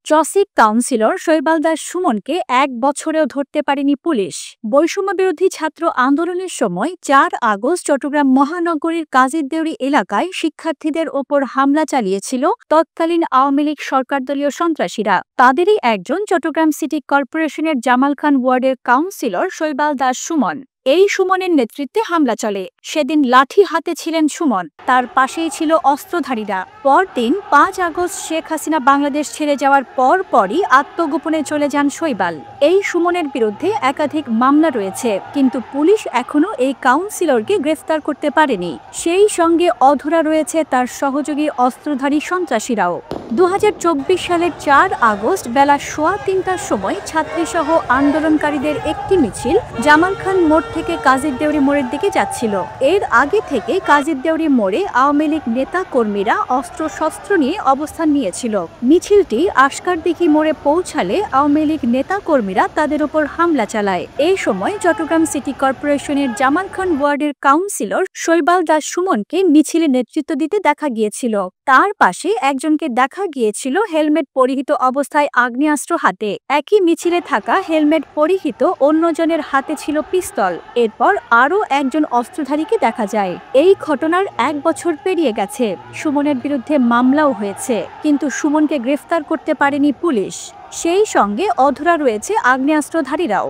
চসিক councillor শৈবাল দাস সুমনকে ১ বছরেও ধরতে পারেনি পুলিশ। বৈষম্য বিরোধী ছাত্র আন্দোলনের সময় ৪ আগস্ট চট্টগ্রাম মহানগরীর কাজীরদেউরি এলাকায় শিক্ষার্থীদের ওপর হামলা চালিয়েছিল তৎকালীন আওয়ামী লীগ সরকারদলীয় সন্ত্রাসীরা। তাদেরই একজন চট্টগ্রাম সিটি কর্পোরেশনের জামাল খান ওয়ার্ডের কাউন্সিলর শৈবাল দাস সুমন। এই সুমনের নেতৃত্বে হামলা চলে। সেদিন লাঠি হাতে ছিলেন সুমন, তার পাশেই ছিল অস্ত্রধারীরা। পরদিন ৫ আগস্ট শেখ হাসিনা বাংলাদেশ ছেড়ে যাওয়ার পরই আত্মগোপনে চলে যান শৈবাল। এই সুমনের বিরুদ্ধে একাধিক মামলা রয়েছে, কিন্তু পুলিশ এখনো এই কাউন্সিলরকে গ্রেফতার করতে পারেনি। সেই সঙ্গে অধরা রয়েছে তার সহযোগী অস্ত্রধারী সন্ত্রাসীরাও। ২০২৪ সালের ৪ আগস্ট বেলা ৩:৩০টার সময় ছাত্রীসহ আন্দোলনকারীদের একটি মিছিল জামাল খান মোড় থেকে কাজীরদেউরি মোড়ের দিকে যাচ্ছিল। এর আগে থেকে কাজীরদেউরি মোড়ে আওয়ামী লীগ নেতা কর্মীরা অস্ত্রশস্ত্র নিয়ে অবস্থান নিয়েছিল। মিছিলটি আশকারদিঘি মোড়ে পৌঁছালে আওয়ামী লীগ নেতা কর্মীরা তাদের উপর হামলা চালায়। এই সময় চট্টগ্রাম সিটি কর্পোরেশনের জামাল খান ওয়ার্ডের কাউন্সিলর শৈবাল দাস সুমনকে মিছিলে নেতৃত্ব দিতে দেখা গিয়েছিল। তার পাশে একজনকে দেখা গিয়েছিল হেলমেট পরিহিত অবস্থায় আগ্নেয়াস্ত্র হাতে। একই মিছিলে থাকা হেলমেট পরিহিত অন্যজনের হাতে ছিল পিস্তল। এরপর আরও একজন অস্ত্রধারীকে দেখা যায়। এই ঘটনার ১ বছর পেরিয়ে গেছে। সুমনের বিরুদ্ধে মামলাও হয়েছে, কিন্তু সুমনকে গ্রেফতার করতে পারেনি পুলিশ। সেই সঙ্গে অধরা রয়েছে আগ্নেয়াস্ত্রধারীরাও।